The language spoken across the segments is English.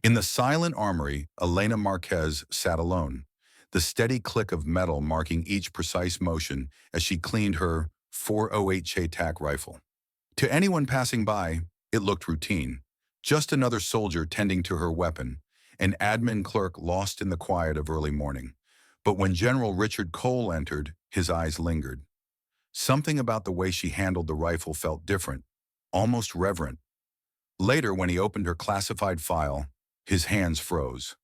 In the silent armory, Elena Marquez sat alone, the steady click of metal marking each precise motion as she cleaned her 408 Ch-Tac rifle. To anyone passing by, it looked routine. Just another soldier tending to her weapon, an admin clerk lost in the quiet of early morning. But when General Richard Cole entered, his eyes lingered. Something about the way she handled the rifle felt different, almost reverent. Later, when he opened her classified file, his hands froze.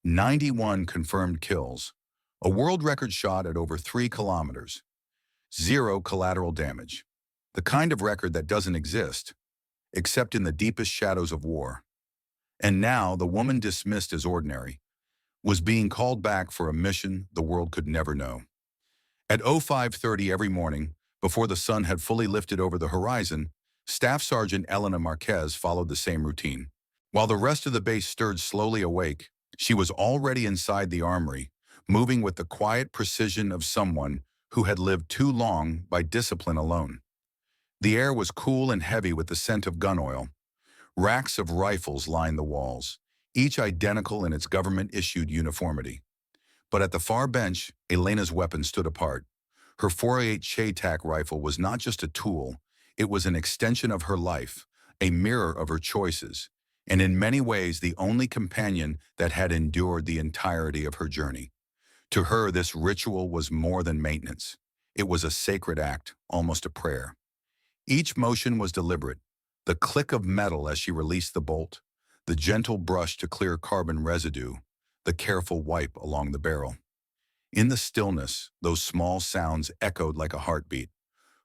91 confirmed kills, a world record shot at over 3 kilometers, zero collateral damage. The kind of record that doesn't exist, except in the deepest shadows of war. And now, the woman dismissed as ordinary was being called back for a mission the world could never know. At 05:30 every morning, before the sun had fully lifted over the horizon, Staff Sergeant Elena Marquez followed the same routine. While the rest of the base stirred slowly awake, she was already inside the armory, moving with the quiet precision of someone who had lived too long by discipline alone. The air was cool and heavy with the scent of gun oil. Racks of rifles lined the walls, each identical in its government-issued uniformity. But at the far bench, Elena's weapon stood apart. Her 408 Ch-Tac rifle was not just a tool, it was an extension of her life, a mirror of her choices, and in many ways the only companion that had endured the entirety of her journey. To her, this ritual was more than maintenance. It was a sacred act, almost a prayer. Each motion was deliberate, the click of metal as she released the bolt, the gentle brush to clear carbon residue, the careful wipe along the barrel. In the stillness, those small sounds echoed like a heartbeat.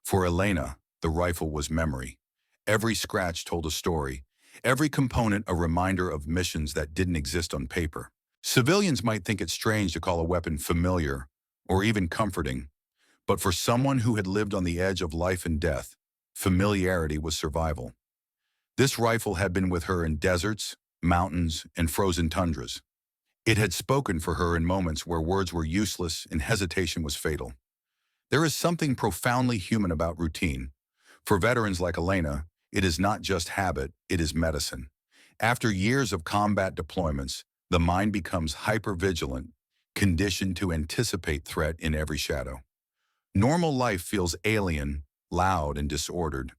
For Elena, the rifle was memory. Every scratch told a story, every component a reminder of missions that didn't exist on paper. Civilians might think it strange to call a weapon familiar or even comforting, but for someone who had lived on the edge of life and death, familiarity was survival. This rifle had been with her in deserts, mountains, and frozen tundras. It had spoken for her in moments where words were useless and hesitation was fatal. There is something profoundly human about routine. For veterans like Elena, it is not just habit, it is medicine. After years of combat deployments, the mind becomes hypervigilant, conditioned to anticipate threat in every shadow. Normal life feels alien, loud, and disordered.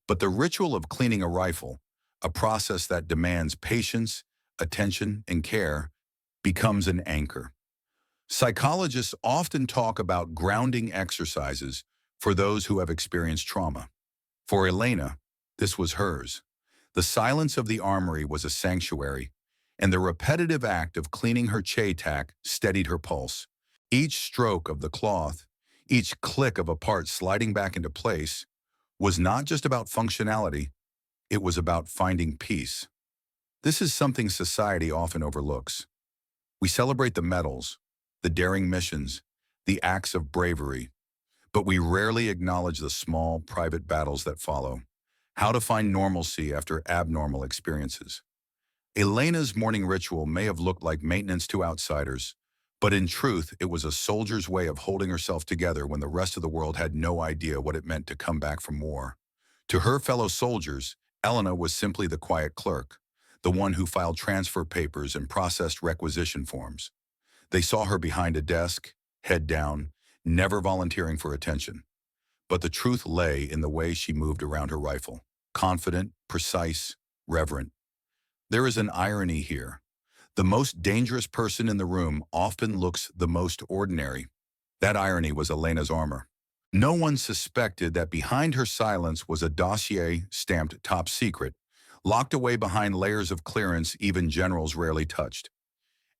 But the ritual of cleaning a rifle, a process that demands patience, attention, and care, becomes an anchor. Psychologists often talk about grounding exercises for those who have experienced trauma. For Elena, this was hers. The silence of the armory was a sanctuary, and the repetitive act of cleaning her Ch-Tac steadied her pulse. Each stroke of the cloth, each click of a part sliding back into place, was not just about functionality, it was about finding peace. This is something society often overlooks. We celebrate the medals, the daring missions, the acts of bravery, but we rarely acknowledge the small, private battles that follow. How to find normalcy after abnormal experiences. Elena's morning ritual may have looked like maintenance to outsiders, but in truth, it was a soldier's way of holding herself together when the rest of the world had no idea what it meant to come back from war. To her fellow soldiers, Elena was simply the quiet clerk, the one who filed transfer papers and processed requisition forms. They saw her behind a desk, head down, never volunteering for attention. But the truth lay in the way she moved around her rifle, confident, precise, reverent. There is an irony here. The most dangerous person in the room often looks the most ordinary. That irony was Elena's armor. No one suspected that behind her silence was a dossier stamped top secret, locked away behind layers of clearance even generals rarely touched.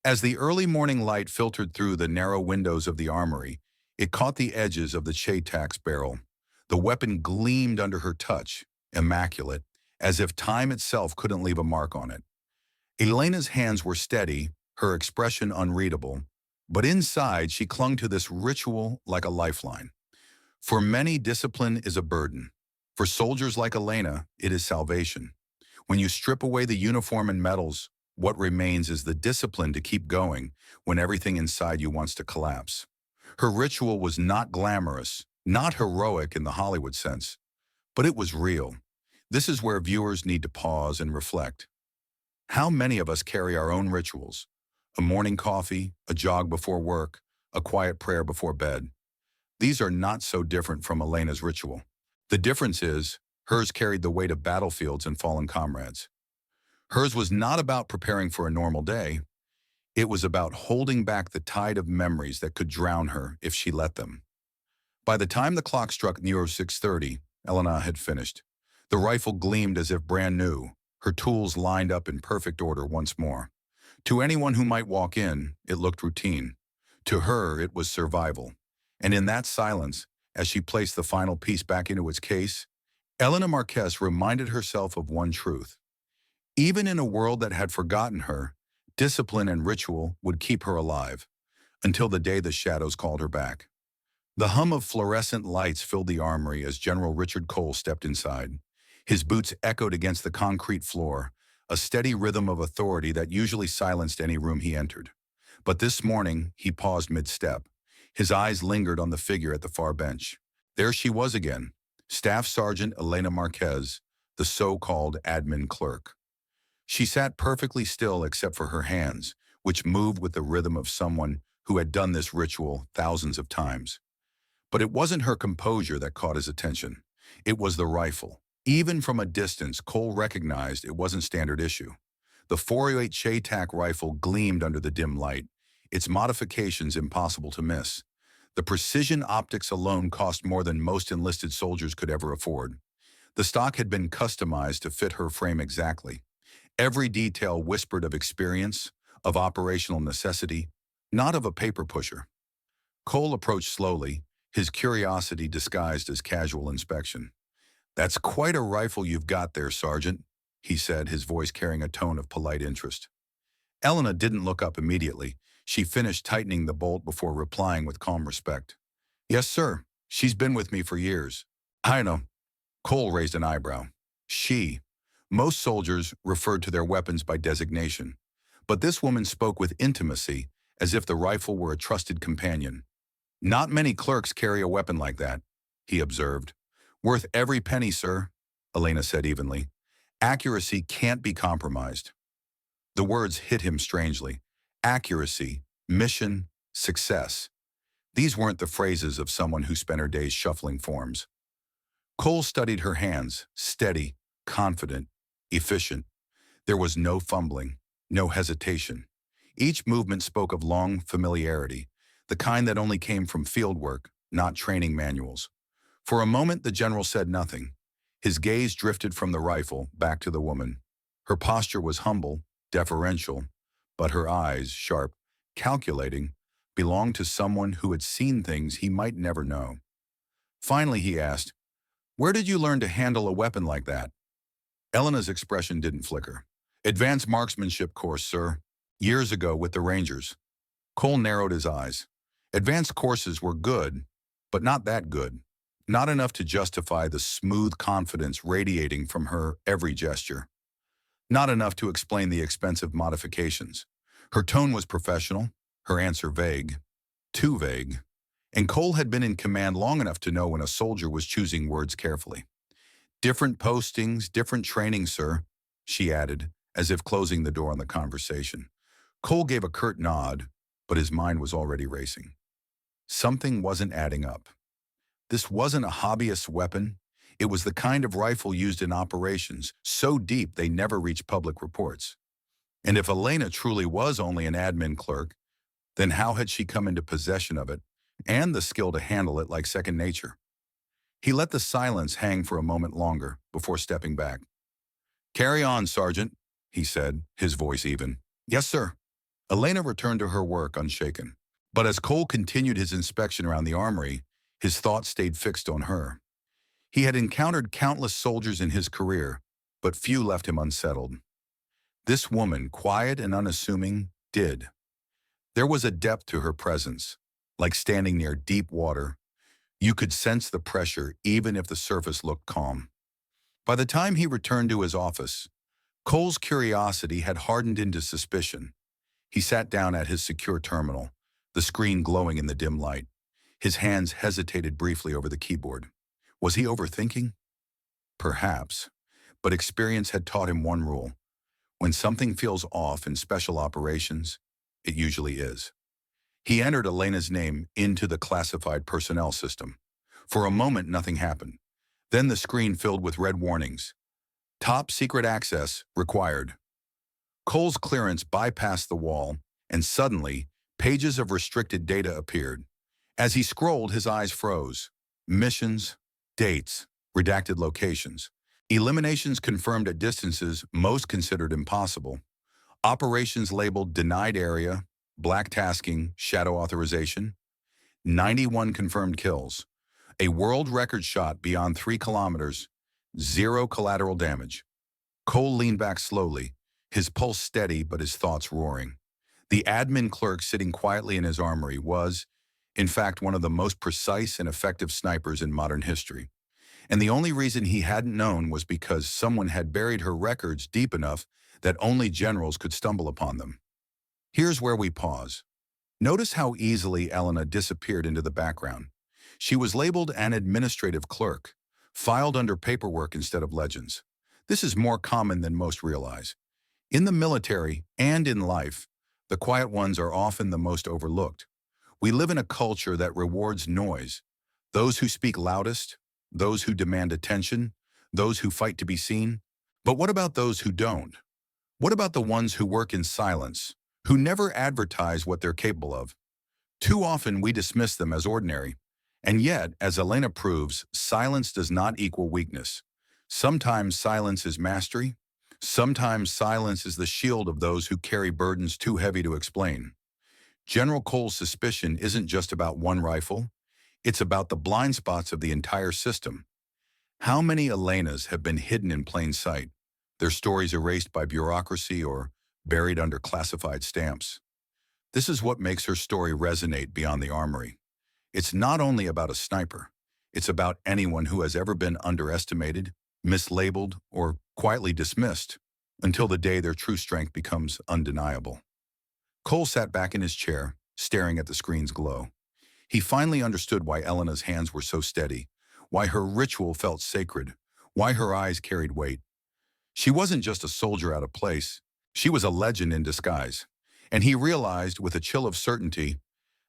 As the early morning light filtered through the narrow windows of the armory, it caught the edges of the Ch-Tac's barrel. The weapon gleamed under her touch, immaculate, as if time itself couldn't leave a mark on it. Elena's hands were steady, her expression unreadable, but inside she clung to this ritual like a lifeline. For many, discipline is a burden. For soldiers like Elena, it is salvation. When you strip away the uniform and medals, what remains is the discipline to keep going when everything inside you wants to collapse. Her ritual was not glamorous, not heroic in the Hollywood sense, but it was real. This is where viewers need to pause and reflect. How many of us carry our own rituals? A morning coffee, a jog before work, a quiet prayer before bed. These are not so different from Elena's ritual. The difference is, hers carried the weight of battlefields and fallen comrades. Hers was not about preparing for a normal day. It was about holding back the tide of memories that could drown her if she let them. By the time the clock struck near 6:30, Elena had finished. The rifle gleamed as if brand new, her tools lined up in perfect order once more. To anyone who might walk in, it looked routine. To her, it was survival. And in that silence, as she placed the final piece back into its case, Elena Marquez reminded herself of one truth. Even in a world that had forgotten her, discipline and ritual would keep her alive, until the day the shadows called her back. The hum of fluorescent lights filled the armory as General Richard Cole stepped inside. His boots echoed against the concrete floor, a steady rhythm of authority that usually silenced any room he entered. But this morning, he paused mid-step. His eyes lingered on the figure at the far bench. There she was again, Staff Sergeant Elena Marquez, the so-called admin clerk. She sat perfectly still except for her hands, which moved with the rhythm of someone who had done this ritual thousands of times. But it wasn't her composure that caught his attention. It was the rifle. Even from a distance, Cole recognized it wasn't standard issue. The .408 Shaytak rifle gleamed under the dim light, its modifications impossible to miss. The precision optics alone cost more than most enlisted soldiers could ever afford. The stock had been customized to fit her frame exactly. Every detail whispered of experience, of operational necessity, not of a paper pusher. Cole approached slowly, his curiosity disguised as casual inspection. "That's quite a rifle you've got there, Sergeant," he said, his voice carrying a tone of polite interest. Elena didn't look up immediately. She finished tightening the bolt before replying with calm respect. "Yes, sir. She's been with me for years." "I know." Cole raised an eyebrow. She. Most soldiers referred to their weapons by designation, but this woman spoke with intimacy, as if the rifle were a trusted companion. "Not many clerks carry a weapon like that," he observed. "Worth every penny, sir," Elena said evenly. "Accuracy can't be compromised." The words hit him strangely. Accuracy, mission, success. These weren't the phrases of someone who spent her days shuffling forms. Cole studied her hands, steady, confident, efficient. There was no fumbling, no hesitation. Each movement spoke of long familiarity, the kind that only came from field work, not training manuals. For a moment, the general said nothing. His gaze drifted from the rifle back to the woman. Her posture was humble, deferential, but her eyes, sharp, calculating, belonged to someone who had seen things he might never know. Finally, he asked, "Where did you learn to handle a weapon like that?" Elena's expression didn't flicker. "Advanced marksmanship course, sir. Years ago with the Rangers." Cole narrowed his eyes. Advanced courses were good, but not that good. Not enough to justify the smooth confidence radiating from her every gesture. Not enough to explain the expensive modifications. Her tone was professional, her answer vague. Too vague. And Cole had been in command long enough to know when a soldier was choosing words carefully. "Different postings, different training, sir," she added, as if closing the door on the conversation. Cole gave a curt nod, but his mind was already racing. Something wasn't adding up. This wasn't a hobbyist's weapon. It was the kind of rifle used in operations so deep they never reached public reports. And if Elena truly was only an admin clerk, then how had she come into possession of it and the skill to handle it like second nature? He let the silence hang for a moment longer before stepping back. "Carry on, Sergeant," he said, his voice even. "Yes, sir." Elena returned to her work unshaken. But as Cole continued his inspection around the armory, his thoughts stayed fixed on her. He had encountered countless soldiers in his career, but few left him unsettled. This woman, quiet and unassuming, did. There was a depth to her presence, like standing near deep water. You could sense the pressure even if the surface looked calm. By the time he returned to his office, Cole's curiosity had hardened into suspicion. He sat down at his secure terminal, the screen glowing in the dim light. His hands hesitated briefly over the keyboard. Was he overthinking? Perhaps, but experience had taught him one rule. When something feels off in special operations, it usually is. He entered Elena's name into the classified personnel system. For a moment, nothing happened. Then the screen filled with red warnings. Top secret access required. Cole's clearance bypassed the wall, and suddenly, pages of restricted data appeared. As he scrolled, his eyes froze. Missions, dates, redacted locations. Eliminations confirmed at distances most considered impossible. Operations labeled denied area, black tasking, shadow authorization. 91 confirmed kills. A world record shot beyond 3 kilometers. Zero collateral damage. Cole leaned back slowly, his pulse steady but his thoughts roaring. The admin clerk sitting quietly in his armory was, in fact, one of the most precise and effective snipers in modern history. And the only reason he hadn't known was because someone had buried her records deep enough that only generals could stumble upon them. Here's where we pause. Notice how easily Elena disappeared into the background. She was labeled an administrative clerk, filed under paperwork instead of legends. This is more common than most realize. In the military and in life, the quiet ones are often the most overlooked. We live in a culture that rewards noise. Those who speak loudest, those who demand attention, those who fight to be seen. But what about those who don't? What about the ones who work in silence, who never advertise what they're capable of? Too often we dismiss them as ordinary. And yet, as Elena proves, silence does not equal weakness. Sometimes silence is mastery. Sometimes silence is the shield of those who carry burdens too heavy to explain. General Cole's suspicion isn't just about one rifle. It's about the blind spots of the entire system. How many Elenas have been hidden in plain sight, their stories erased by bureaucracy or buried under classified stamps? This is what makes her story resonate beyond the armory. It's not only about a sniper. It's about anyone who has ever been underestimated, mislabeled, or quietly dismissed until the day their true strength becomes undeniable. Cole sat back in his chair, staring at the screen's glow. He finally understood why Elena's hands were so steady, why her ritual felt sacred, why her eyes carried weight. She wasn't just a soldier out of place. She was a legend in disguise. And he realized with a chill of certainty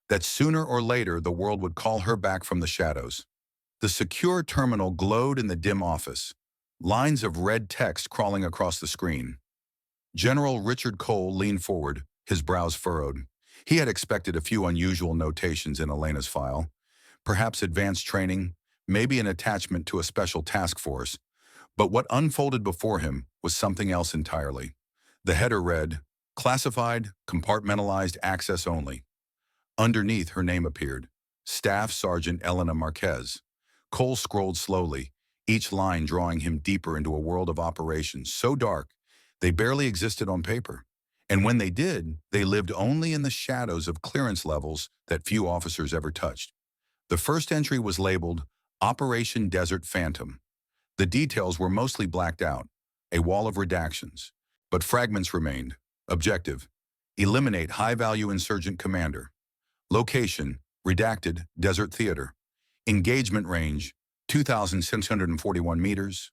that sooner or later the world would call her back from the shadows. The secure terminal glowed in the dim office, lines of red text crawling across the screen. General Richard Cole leaned forward, his brows furrowed. He had expected a few unusual notations in Elena's file, perhaps advanced training, maybe an attachment to a special task force. But what unfolded before him was something else entirely. The header read, "Classified, compartmentalized access only." Underneath, her name appeared, Staff Sergeant Elena Marquez. Cole scrolled slowly, each line drawing him deeper into a world of operations so dark they barely existed on paper. And when they did, they lived only in the shadows of clearance levels that few officers ever touched. The first entry was labeled Operation Desert Phantom. The details were mostly blacked out, a wall of redactions. But fragments remained. Objective: eliminate high-value insurgent commander. Location: redacted, Desert Theater. Engagement range: 2,641 meters.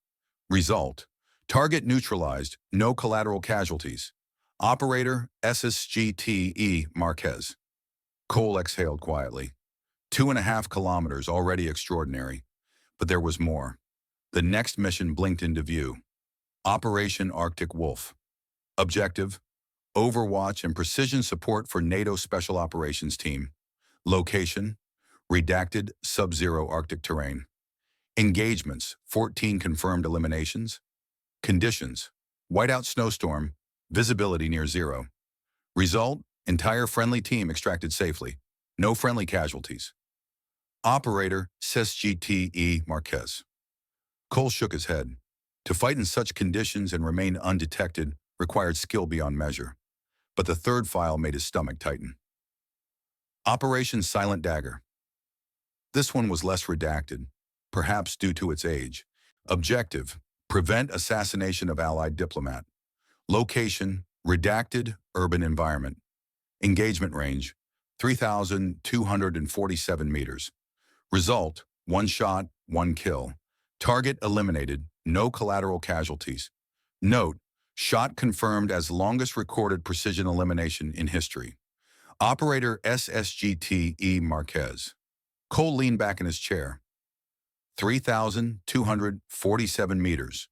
Result: target neutralized, no collateral casualties. Operator: SSGTE Marquez. Cole exhaled quietly. 2.5 kilometers, already extraordinary. But there was more. The next mission blinked into view. Operation Arctic Wolf. Objective: overwatch and precision support for NATO Special Operations Team. Location: redacted, sub-zero Arctic terrain. Engagements: 14 confirmed eliminations. Conditions: whiteout snowstorm, visibility near zero. Result: entire friendly team extracted safely. No friendly casualties. Operator: SSGTE Marquez. Cole shook his head. To fight in such conditions and remain undetected required skill beyond measure. But the third file made his stomach tighten. Operation Silent Dagger. This one was less redacted, perhaps due to its age. Objective: prevent assassination of Allied diplomat. Location: redacted, urban environment. Engagement range: 3,247 meters. Result: one shot, one kill. Target eliminated, no collateral casualties. Note: Shot confirmed as longest recorded precision elimination in history. Operator SSGT Marquez. Cole leaned back in his chair. 3,247 meters,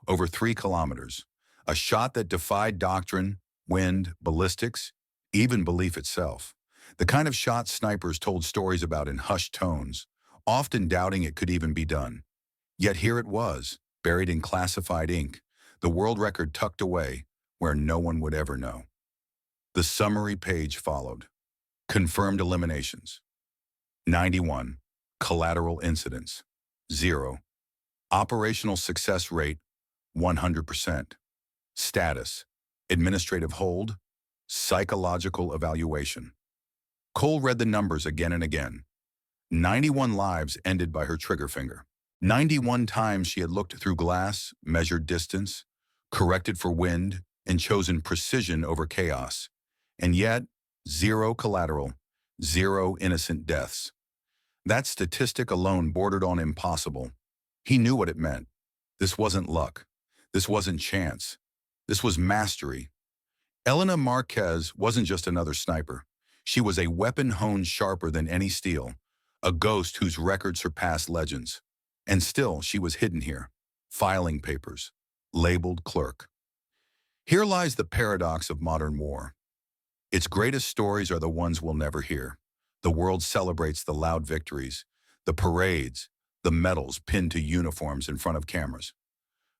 over 3 kilometers. A shot that defied doctrine, wind, ballistics, even belief itself. The kind of shot snipers told stories about in hushed tones, often doubting it could even be done. Yet here it was, buried in classified ink, the world record tucked away where no one would ever know. The summary page followed. Confirmed eliminations. 91. Collateral incidents. 0. Operational success rate. 100%. Status. Administrative hold. Psychological evaluation. Cole read the numbers again and again. 91 lives ended by her trigger finger. 91 times she had looked through glass, measured distance, corrected for wind, and chosen precision over chaos. And yet, 0 collateral, 0 innocent deaths. That statistic alone bordered on impossible. He knew what it meant. This wasn't luck. This wasn't chance. This was mastery. Elena Marquez wasn't just another sniper. She was a weapon honed sharper than any steel, a ghost whose record surpassed legends. And still, she was hidden here, filing papers, labeled Clerk. Here lies the paradox of modern war. Its greatest stories are the ones we'll never hear. The world celebrates the loud victories, the parades, the medals pinned to uniforms in front of cameras.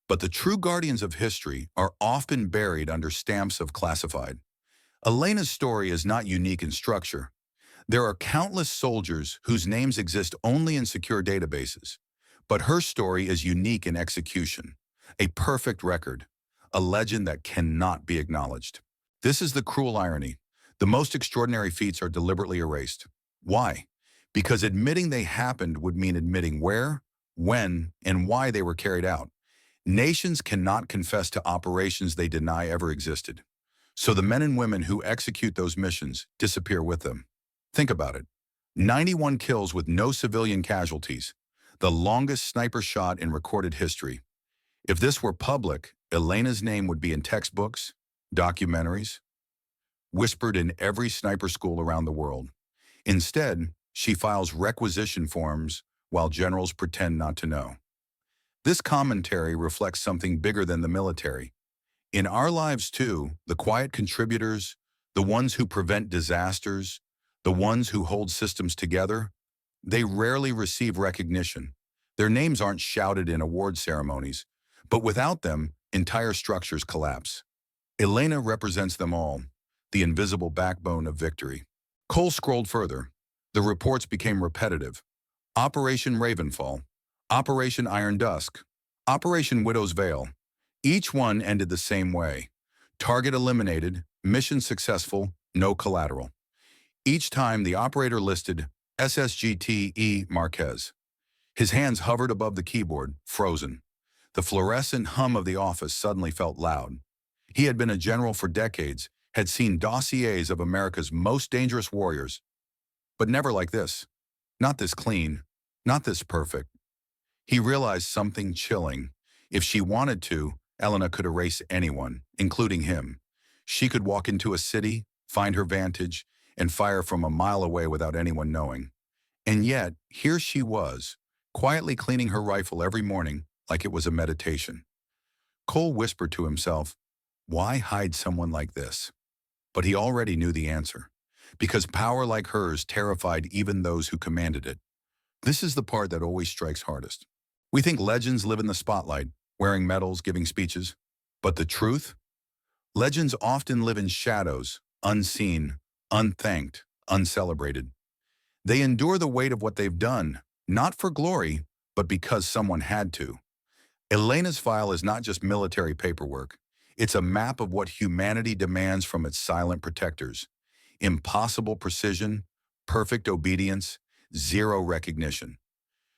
But the true guardians of history are often buried under stamps of classified. Elena's story is not unique in structure. There are countless soldiers whose names exist only in secure databases. But her story is unique in execution, a perfect record, a legend that cannot be acknowledged. This is the cruel irony. The most extraordinary feats are deliberately erased. Why? Because admitting they happened would mean admitting where, when, and why they were carried out. Nations cannot confess to operations they deny ever existed. So the men and women who execute those missions disappear with them. Think about it. 91 kills with no civilian casualties. The longest sniper shot in recorded history. If this were public, Elena's name would be in textbooks, documentaries, whispered in every sniper school around the world. Instead, she files requisition forms while generals pretend not to know. This commentary reflects something bigger than the military. In our lives too, the quiet contributors, the ones who prevent disasters, the ones who hold systems together, they rarely receive recognition. Their names aren't shouted in award ceremonies, but without them, entire structures collapse. Elena represents them all, the invisible backbone of victory. Cole scrolled further. The reports became repetitive. Operation Ravenfall, Operation Iron Dusk, Operation Widow's Veil. Each one ended the same way. Target eliminated, mission successful, no collateral. Each time the operator listed SSGT Marquez. His hands hovered above the keyboard, frozen. The fluorescent hum of the office suddenly felt loud. He had been a general for decades, had seen dossiers of America's most dangerous warriors, but never like this. Not this clean, not this perfect. He realized something chilling. If she wanted to, Elena could erase anyone, including him. She could walk into a city, find her vantage, and fire from a mile away without anyone knowing. And yet, here she was, quietly cleaning her rifle every morning like it was a meditation. Cole whispered to himself, why hide someone like this? But he already knew the answer. Because power like hers terrified even those who commanded it. This is the part that always strikes hardest. We think legends live in the spotlight, wearing medals, giving speeches. But the truth? Legends often live in shadows, unseen, unthanked, uncelebrated. They endure the weight of what they've done, not for glory, but because someone had to. Elena's file is not just military paperwork. It's a map of what humanity demands from its silent protectors. Impossible precision, perfect obedience, zero recognition.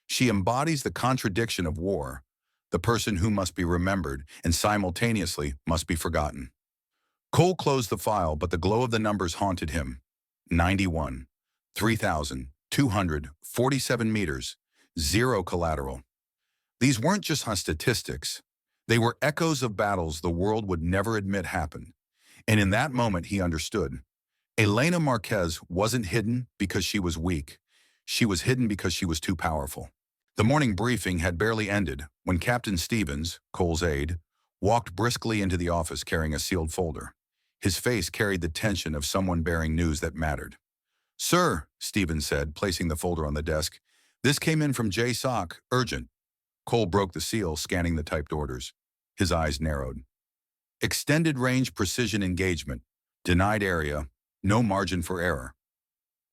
She embodies the contradiction of war, the person who must be remembered and simultaneously must be forgotten. Cole closed the file, but the glow of the numbers haunted him. 91, 3,247 meters, zero collateral. These weren't just statistics. They were echoes of battles the world would never admit happened. And in that moment, he understood. Elena Marquez wasn't hidden because she was weak. She was hidden because she was too powerful. The morning briefing had barely ended when Captain Stevens, Cole's aide, walked briskly into the office carrying a sealed folder. His face carried the tension of someone bearing news that mattered. "Sir," Stevens said, placing the folder on the desk, "this came in from J. Sock, urgent." Cole broke the seal, scanning the typed orders. His eyes narrowed. Extended range precision engagement. Denied area. No margin for error.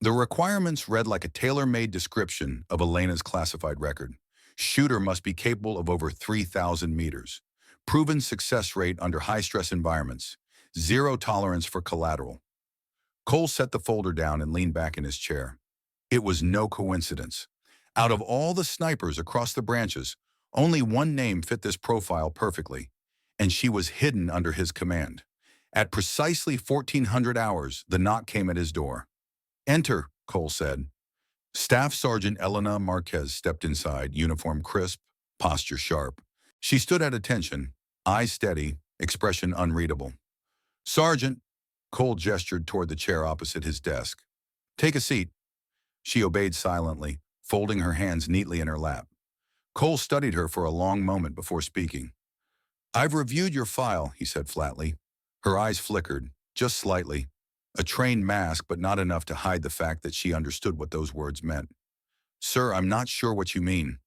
The requirements read like a tailor-made description of Elena's classified record. Shooter must be capable of over 3,000 meters. Proven success rate under high-stress environments. Zero tolerance for collateral. Cole set the folder down and leaned back in his chair. It was no coincidence. Out of all the snipers across the branches, only one name fit this profile perfectly, and she was hidden under his command. At precisely 1400 hours, the knock came at his door. "Enter," Cole said. Staff Sergeant Elena Marquez stepped inside, uniform crisp, posture sharp. She stood at attention, eyes steady, expression unreadable. "Sergeant," Cole gestured toward the chair opposite his desk. "Take a seat." She obeyed silently, folding her hands neatly in her lap. Cole studied her for a long moment before speaking. "I've reviewed your file," he said flatly. Her eyes flickered, just slightly. A trained mask, but not enough to hide the fact that she understood what those words meant. "Sir, I'm not sure what you mean."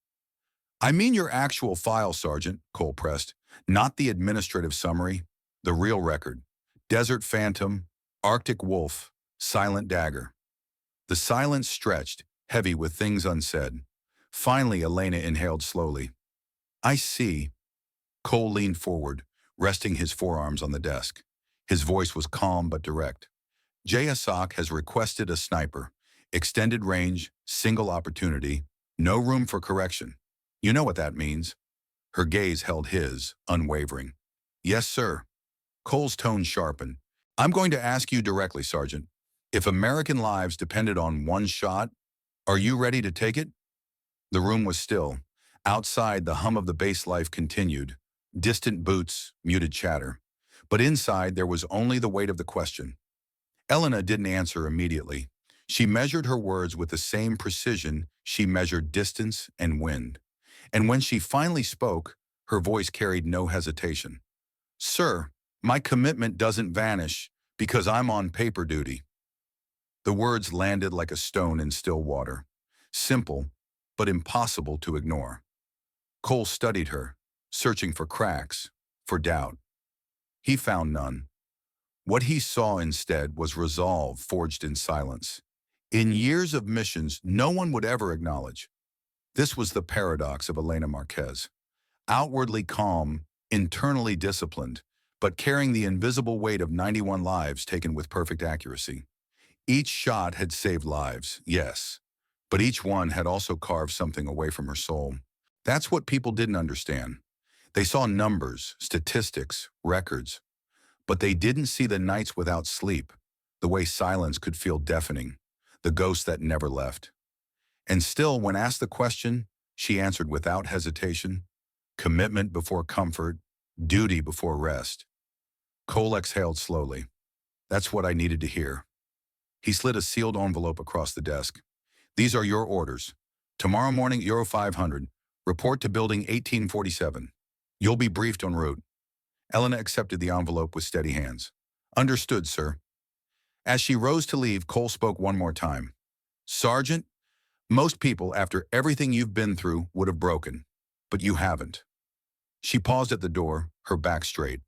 "I mean your actual file, Sergeant," Cole pressed. "Not the administrative summary. The real record. Desert Phantom, Arctic Wolf, Silent Dagger." The silence stretched, heavy with things unsaid. Finally, Elena inhaled slowly. "I see." Cole leaned forward, resting his forearms on the desk. His voice was calm but direct. "JSOC has requested a sniper. Extended range, single opportunity, no room for correction. You know what that means." Her gaze held his, unwavering. "Yes, sir." Cole's tone sharpened. "I'm going to ask you directly, Sergeant. If American lives depended on one shot, are you ready to take it?" The room was still. Outside, the hum of the base life continued. Distant boots, muted chatter. But inside, there was only the weight of the question. Elena didn't answer immediately. She measured her words with the same precision she measured distance and wind. And when she finally spoke, her voice carried no hesitation. "Sir, my commitment doesn't vanish because I'm on paper duty." The words landed like a stone in still water. Simple, but impossible to ignore. Cole studied her, searching for cracks, for doubt. He found none. What he saw instead was resolve forged in silence. In years of missions no one would ever acknowledge. This was the paradox of Elena Marquez. Outwardly calm, internally disciplined, but carrying the invisible weight of 91 lives taken with perfect accuracy. Each shot had saved lives, yes, but each one had also carved something away from her soul. That's what people didn't understand. They saw numbers, statistics, records, but they didn't see the nights without sleep, the way silence could feel deafening, the ghost that never left. And still, when asked the question, she answered without hesitation, commitment before comfort, duty before rest. Cole exhaled slowly. That's what I needed to hear. He slid a sealed envelope across the desk. "These are your orders. Tomorrow morning, Euro 500. Report to Building 1847. You'll be briefed en route." Elena accepted the envelope with steady hands. "Understood, sir." As she rose to leave, Cole spoke one more time. "Sergeant, most people, after everything you've been through, would have broken, but you haven't." She paused at the door, her back straight.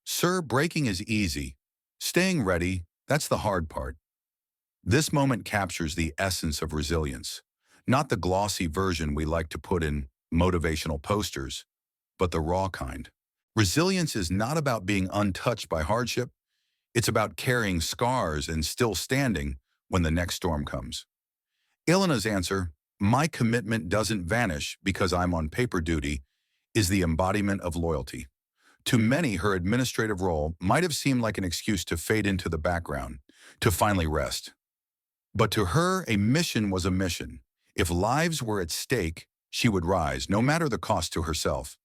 "Sir, breaking is easy. Staying ready, that's the hard part." This moment captures the essence of resilience, not the glossy version we like to put in motivational posters, but the raw kind. Resilience is not about being untouched by hardship. It's about carrying scars and still standing when the next storm comes. Elena's answer, "My commitment doesn't vanish because I'm on paper duty," is the embodiment of loyalty. To many, her administrative role might have seemed like an excuse to fade into the background, to finally rest. But to her, a mission was a mission. If lives were at stake, she would rise, no matter the cost to herself.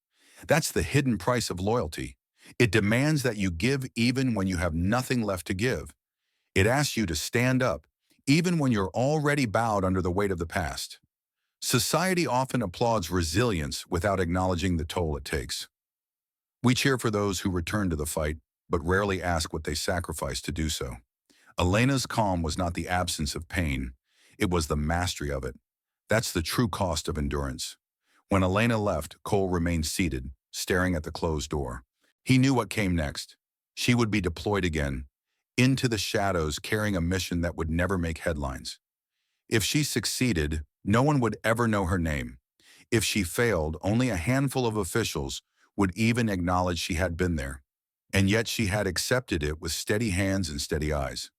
That's the hidden price of loyalty. It demands that you give even when you have nothing left to give. It asks you to stand up, even when you're already bowed under the weight of the past. Society often applauds resilience without acknowledging the toll it takes. We cheer for those who return to the fight, but rarely ask what they sacrificed to do so. Elena's calm was not the absence of pain, it was the mastery of it. That's the true cost of endurance. When Elena left, Cole remained seated, staring at the closed door. He knew what came next. She would be deployed again, into the shadows carrying a mission that would never make headlines. If she succeeded, no one would ever know her name. If she failed, only a handful of officials would even acknowledge she had been there. And yet she had accepted it with steady hands and steady eyes.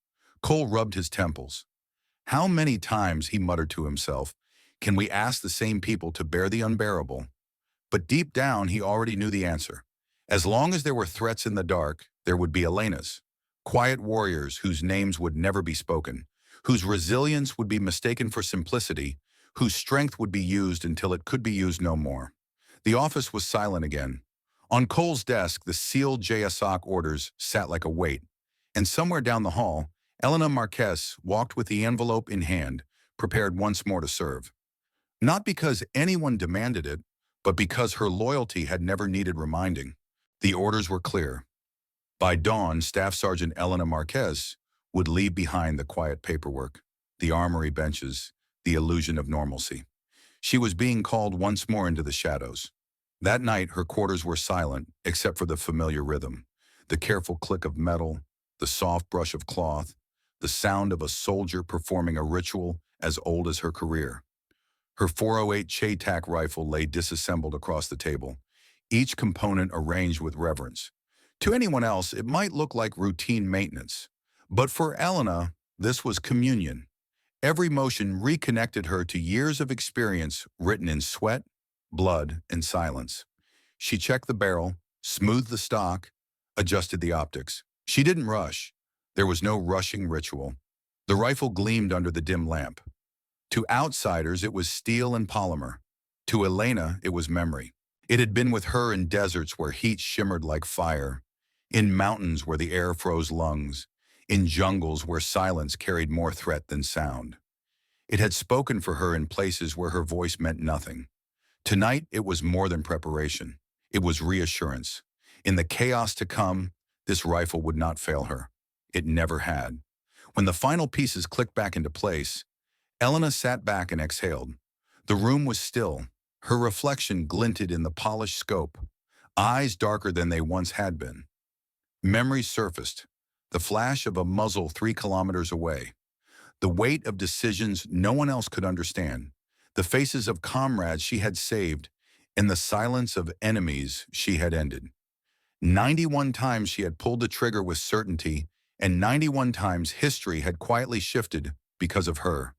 Cole rubbed his temples. How many times, he muttered to himself, can we ask the same people to bear the unbearable? But deep down, he already knew the answer. As long as there were threats in the dark, there would be Elena's. Quiet warriors whose names would never be spoken, whose resilience would be mistaken for simplicity, whose strength would be used until it could be used no more. The office was silent again. On Cole's desk, the sealed JSOC orders sat like a weight, and somewhere down the hall, Elena Marquez walked with the envelope in hand, prepared once more to serve. Not because anyone demanded it, but because her loyalty had never needed reminding. The orders were clear. By dawn, Staff Sergeant Elena Marquez would leave behind the quiet paperwork, the armory benches, the illusion of normalcy. She was being called once more into the shadows. That night, her quarters were silent, except for the familiar rhythm, the careful click of metal, the soft brush of cloth, the sound of a soldier performing a ritual as old as her career. Her 408 Che-Tak rifle lay disassembled across the table, each component arranged with reverence. To anyone else, it might look like routine maintenance. But for Elena, this was communion. Every motion reconnected her to years of experience written in sweat, blood, and silence. She checked the barrel, smoothed the stock, adjusted the optics. She didn't rush. There was no rushing ritual. The rifle gleamed under the dim lamp. To outsiders, it was steel and polymer. To Elena, it was memory. It had been with her in deserts where heat shimmered like fire, in mountains where the air froze lungs, in jungles where silence carried more threat than sound. It had spoken for her in places where her voice meant nothing. Tonight, it was more than preparation. It was reassurance. In the chaos to come, this rifle would not fail her. It never had. When the final pieces clicked back into place, Elena sat back and exhaled. The room was still. Her reflection glinted in the polished scope, eyes darker than they once had been. Memories surfaced, the flash of a muzzle 3 kilometers away, the weight of decisions no one else could understand, the faces of comrades she had saved, and the silence of enemies she had ended. 91 times she had pulled the trigger with certainty, and 91 times history had quietly shifted because of her.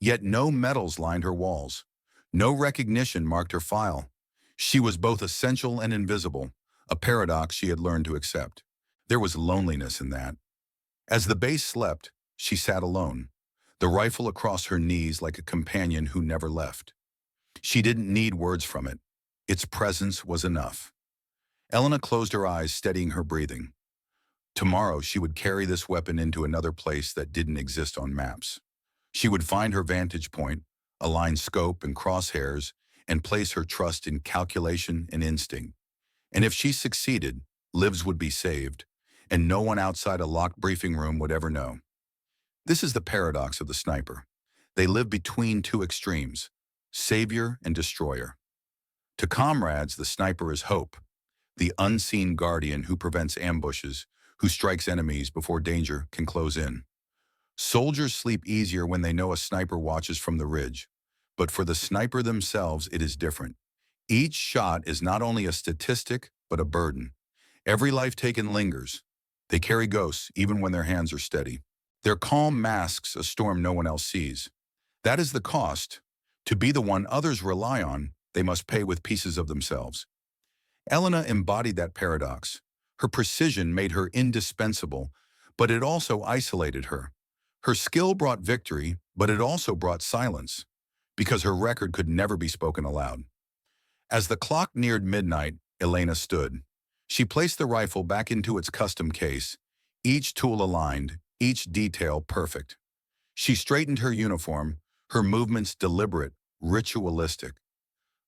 Yet no medals lined her walls. No recognition marked her file. She was both essential and invisible, a paradox she had learned to accept. There was loneliness in that. As the base slept, she sat alone, the rifle across her knees like a companion who never left. She didn't need words from it. Its presence was enough. Elena closed her eyes, steadying her breathing. Tomorrow she would carry this weapon into another place that didn't exist on maps. She would find her vantage point, align scope and crosshairs, and place her trust in calculation and instinct. And if she succeeded, lives would be saved, and no one outside a locked briefing room would ever know. This is the paradox of the sniper. They live between two extremes, savior and destroyer. To comrades, the sniper is hope, the unseen guardian who prevents ambushes, who strikes enemies before danger can close in. Soldiers sleep easier when they know a sniper watches from the ridge. But for the sniper themselves, it is different. Each shot is not only a statistic, but a burden. Every life taken lingers. They carry ghosts even when their hands are steady. Their calm masks a storm no one else sees. That is the cost. To be the one others rely on, they must pay with pieces of themselves. Elena embodied that paradox. Her precision made her indispensable, but it also isolated her. Her skill brought victory, but it also brought silence, because her record could never be spoken aloud. As the clock neared midnight, Elena stood. She placed the rifle back into its custom case, each tool aligned, each detail perfect. She straightened her uniform, her movements deliberate, ritualistic.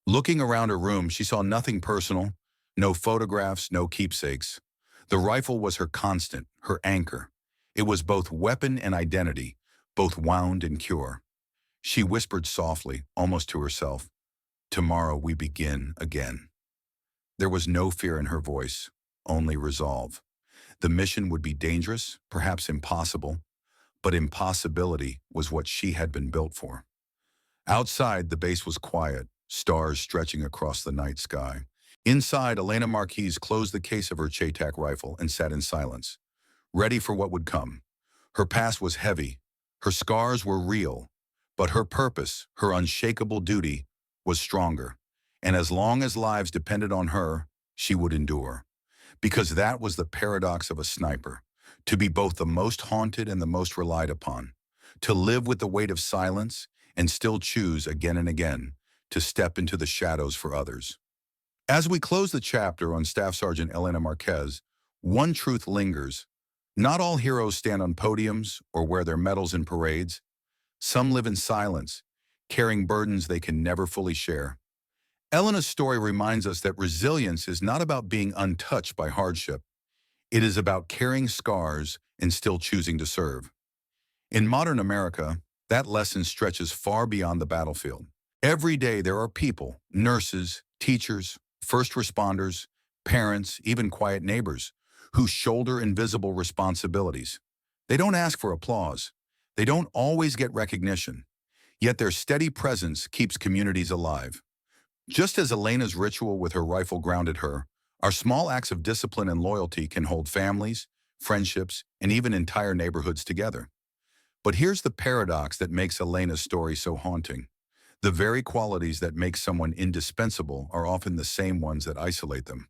Looking around her room, she saw nothing personal, no photographs, no keepsakes. The rifle was her constant, her anchor. It was both weapon and identity, both wound and cure. She whispered softly, almost to herself, "Tomorrow we begin again." There was no fear in her voice, only resolve. The mission would be dangerous, perhaps impossible, but impossibility was what she had been built for. Outside, the base was quiet, stars stretching across the night sky. Inside, Elena Marquez closed the case of her Chaytak rifle and sat in silence, ready for what would come. Her past was heavy, her scars were real, but her purpose, her unshakable duty, was stronger. And as long as lives depended on her, she would endure. Because that was the paradox of a sniper, to be both the most haunted and the most relied upon, to live with the weight of silence and still choose again and again to step into the shadows for others. As we close the chapter on Staff Sergeant Elena Marquez, one truth lingers. Not all heroes stand on podiums or wear their medals in parades. Some live in silence, carrying burdens they can never fully share. Elena's story reminds us that resilience is not about being untouched by hardship. It is about carrying scars and still choosing to serve. In modern America, that lesson stretches far beyond the battlefield. Every day there are people, nurses, teachers, first responders, parents, even quiet neighbors, who shoulder invisible responsibilities. They don't ask for applause. They don't always get recognition. Yet their steady presence keeps communities alive. Just as Elena's ritual with her rifle grounded her, our small acts of discipline and loyalty can hold families, friendships, and even entire neighborhoods together. But here's the paradox that makes Elena's story so haunting. The very qualities that make someone indispensable are often the same ones that isolate them.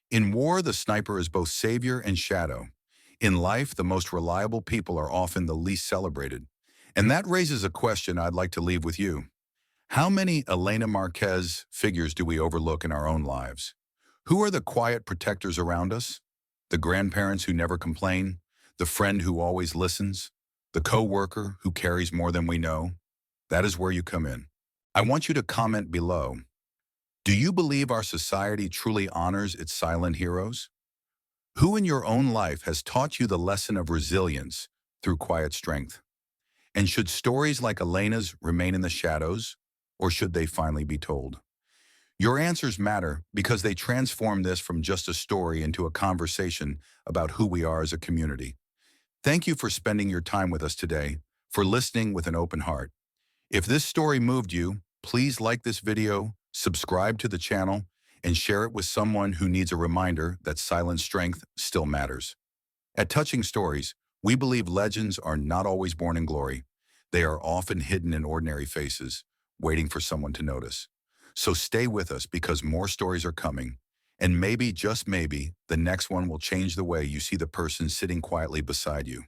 In war, the sniper is both savior and shadow. In life, the most reliable people are often the least celebrated. And that raises a question I'd like to leave with you. How many Elena Marquez figures do we overlook in our own lives? Who are the quiet protectors around us? The grandparents who never complain? The friend who always listens? The co-worker who carries more than we know? That is where you come in. I want you to comment below. Do you believe our society truly honors its silent heroes? Who in your own life has taught you the lesson of resilience through quiet strength? And should stories like Elena's remain in the shadows, or should they finally be told? Your answers matter because they transform this from just a story into a conversation about who we are as a community. Thank you for spending your time with us today, for listening with an open heart. If this story moved you, please like this video, subscribe to the channel, and share it with someone who needs a reminder that silent strength still matters. At Touching Stories, we believe legends are not always born in glory. They are often hidden in ordinary faces, waiting for someone to notice. So stay with us because more stories are coming, and maybe, just maybe, the next one will change the way you see the person sitting quietly beside you.